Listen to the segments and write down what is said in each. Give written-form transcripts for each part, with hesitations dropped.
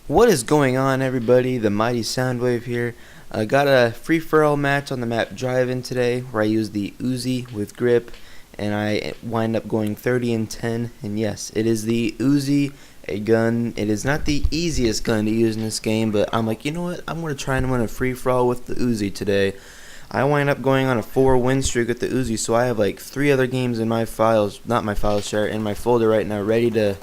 What is going on, everybody? TheMightySoundwave here. I got a free-for-all match on the map Drive-In today where I used the Uzi with grip and I wind up going 30 and 10. And yes, it is the Uzi, a gun. It is not the easiest gun to use in this game, but I'm like, you know what? I'm going to try and win a free-for-all with the Uzi today. I wind up going on a 4-win streak with the Uzi, so I have like 3 other games in my files, not my file share, in my folder right now, ready to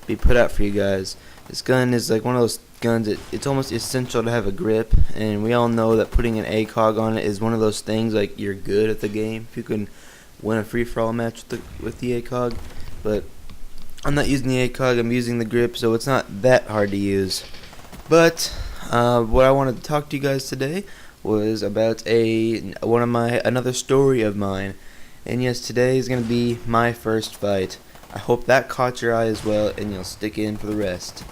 be put out for you guys. This gun is like one of those guns, it's almost essential to have a grip, and we all know that putting an ACOG on it is one of those things, like, you're good at the game if you can win a free-for-all match with the ACOG. But I'm not using the ACOG, I'm using the grip, so it's not that hard to use. But what I wanted to talk to you guys today was about another story of mine. And yes, today is going to be my first fight. I hope that caught your eye as well, and you'll stick in for the rest.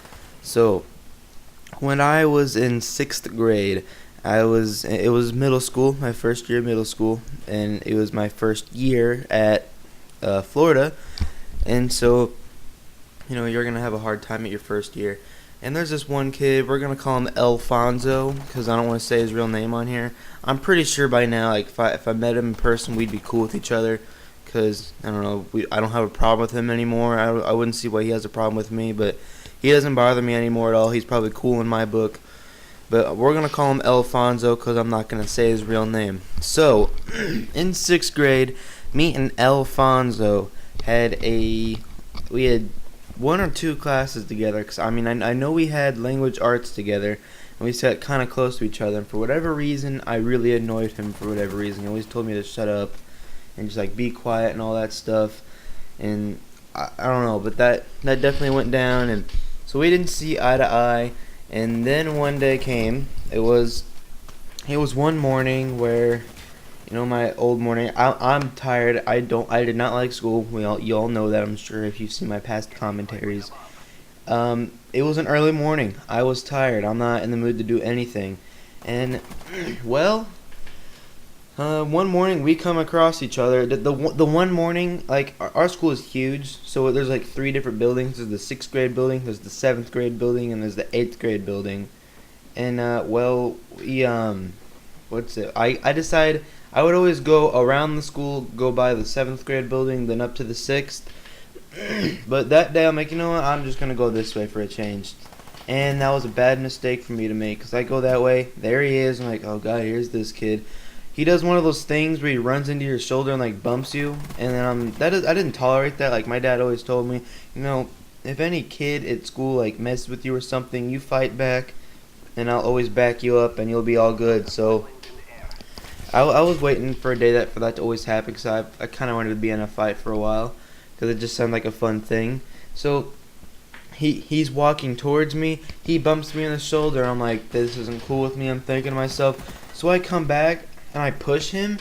So, when I was in 6th grade, it was middle school, my first year of middle school, and it was my first year at Florida. And so, you're going to have a hard time at your first year. And there's this one kid, we're going to call him Alfonso, because I don't want to say his real name on here. I'm pretty sure by now, like, if I met him in person, we'd be cool with each other. Because, I don't know, I don't have a problem with him anymore. I wouldn't see why he has a problem with me, but he doesn't bother me anymore at all. He's probably cool in my book. But we're going to call him Alfonso because I'm not going to say his real name. So, in 6th grade, me and Alfonso we had 1 or 2 classes together. Cause, I know we had language arts together, and we sat kind of close to each other. And for whatever reason, I really annoyed him for whatever reason. He always told me to shut up and just like be quiet and all that stuff. And I don't know, but that definitely went down, and so we didn't see eye to eye. And then one day came. It was one morning where, my old morning. I'm tired. I did not like school. You all know that, I'm sure, if you've seen my past commentaries. It was an early morning. I was tired. I'm not in the mood to do anything. And well, one morning we come across each other. The one morning, like, our school is huge, so there's like 3 different buildings. There's the 6th grade building, there's the 7th grade building, and there's the 8th grade building. And I decided I would always go around the school, go by the 7th grade building, then up to the 6th. But that day I'm like, you know what, I'm just gonna go this way for a change. And that was a bad mistake for me to make, because I go that way, there he is, I'm like, oh god, here's this kid. He does one of those things where he runs into your shoulder and like bumps you, and then I didn't tolerate that. Like, my dad always told me, if any kid at school like messes with you or something, you fight back, and I'll always back you up, and you'll be all good. So I was waiting for a day for that to always happen, because I kind of wanted to be in a fight for a while, because it just sounded like a fun thing. So he's walking towards me, he bumps me in the shoulder. I'm like, this isn't cool with me. I'm thinking to myself. So I come back and I push him,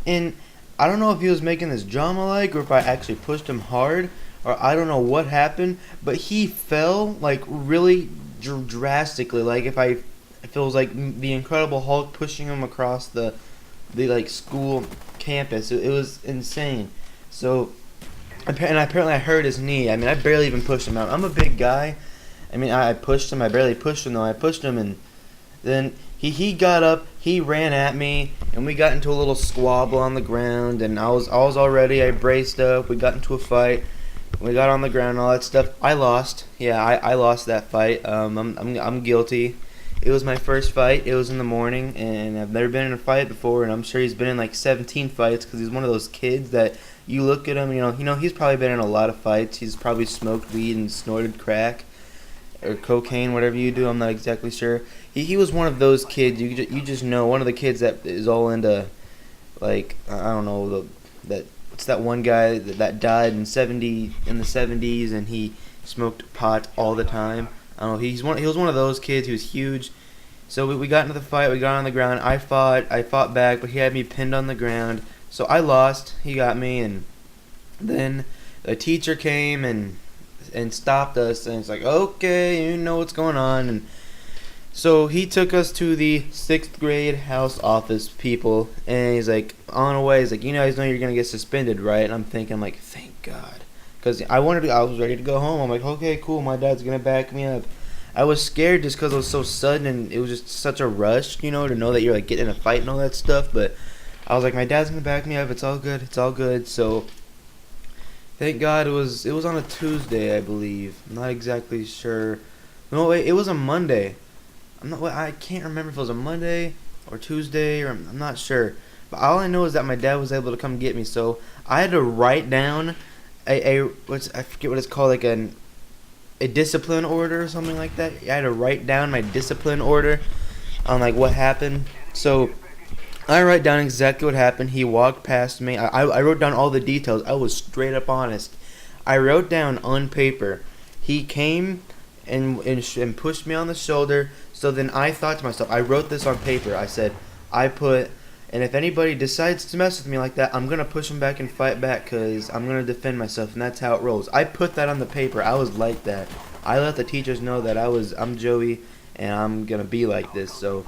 and I don't know if he was making this drama-like, or if I actually pushed him hard, or I don't know what happened, but he fell like really drastically. Like, if it was like the Incredible Hulk pushing him across the like school campus. It was insane. So, apparently I hurt his knee. I barely even pushed him out. I'm a big guy. I pushed him. I barely pushed him though. I pushed him, and then he got up, he ran at me, and we got into a little squabble on the ground, and I was all ready. I braced up, we got into a fight, we got on the ground and all that stuff. I lost. Yeah, I lost that fight. I'm guilty. It was my first fight. It was in the morning, and I've never been in a fight before, and I'm sure he's been in like 17 fights, because he's one of those kids that you look at him, he's probably been in a lot of fights. He's probably smoked weed and snorted crack or cocaine, whatever you do. I'm not exactly sure. He was one of those kids, you just know, one of the kids that is all into, like, I don't know, what's that one guy that died in the 70s, and he smoked pot all the time. I don't know, he was one of those kids. He was huge. So we got into the fight, we got on the ground, I fought back, but he had me pinned on the ground. So I lost, he got me, and then the teacher came and stopped us, and it's like, okay, you know what's going on. And so he took us to the 6th grade house office people, and he's like, on the way, he's like, you guys know you're going to get suspended, right? And I'm thinking, like, thank God. Because I was ready to go home. I'm like, okay, cool, my dad's going to back me up. I was scared just because it was so sudden and it was just such a rush, you know, to know that you're like getting in a fight and all that stuff. But I was like, my dad's gonna back me up. It's all good. It's all good. So thank God it was on a Tuesday, I believe. I'm not exactly sure. No, wait, it was a Monday. I can't remember if it was a Monday or Tuesday, or I'm not sure. But all I know is that my dad was able to come get me. So I had to write down I forget what it's called, like a discipline order or something like that. I had to write down my discipline order on like what happened. So I write down exactly what happened. He walked past me. I wrote down all the details. I was straight up honest. I wrote down on paper. He came and pushed me on the shoulder. So then I thought to myself, I wrote this on paper. I said, and if anybody decides to mess with me like that, I'm going to push them back and fight back because I'm going to defend myself, and that's how it rolls. I put that on the paper. I was like that. I let the teachers know that I'm Joey, and I'm going to be like this. So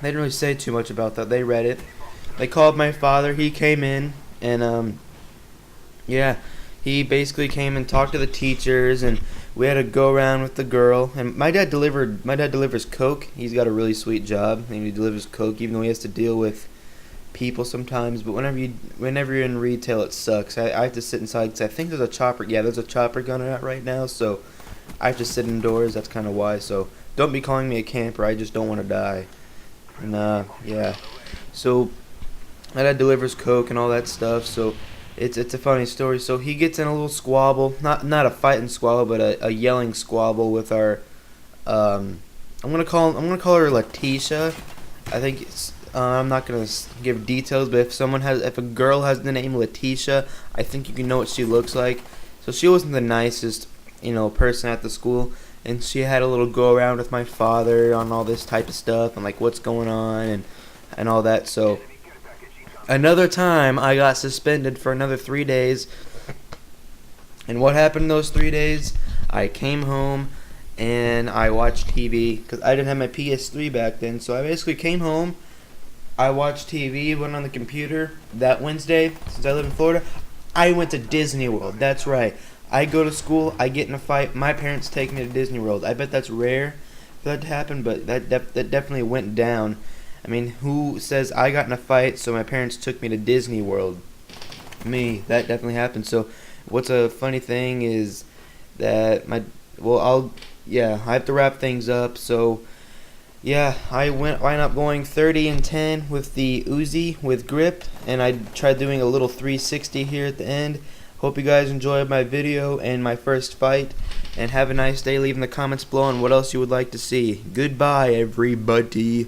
they didn't really say too much about that. They read it. They called my father. He came in, and yeah, he basically came and talked to the teachers, and we had to go around with the girl. And my dad delivers coke. He's got a really sweet job, and he delivers coke, even though he has to deal with people sometimes. But whenever you're in retail, it sucks. I have to sit inside because I think there's a chopper. Yeah, there's a chopper gunner out right now, so I have to sit indoors. That's kind of why. So don't be calling me a camper. I just don't want to die. And yeah. So my dad delivers coke and all that stuff. So it's a funny story. So he gets in a little squabble, not a fighting squabble, but a yelling squabble with our I'm gonna call her Letitia. I think it's I'm not gonna give details, but if a girl has the name Letitia, I think you can know what she looks like. So she wasn't the nicest, person at the school, and she had a little go around with my father on all this type of stuff and like what's going on and all that. So another time I got suspended for another 3 days. And what happened in those 3 days? I came home and I watched TV because I didn't have my PS3 back then. So I basically came home, I watched TV, went on the computer. That Wednesday, since I live in Florida, I went to Disney World. That's right. I go to school, I get in a fight, my parents take me to Disney World. I bet that's rare for that to happen, but that definitely went down. I mean, who says I got in a fight so my parents took me to Disney World? Me. That definitely happened. So what's a funny thing is that I have to wrap things up. So yeah, I wind up going 30-10 with the Uzi with grip, and I tried doing a little 360 here at the end. Hope you guys enjoyed my video and my first fight, and have a nice day. Leave in the comments below on what else you would like to see. Goodbye, everybody.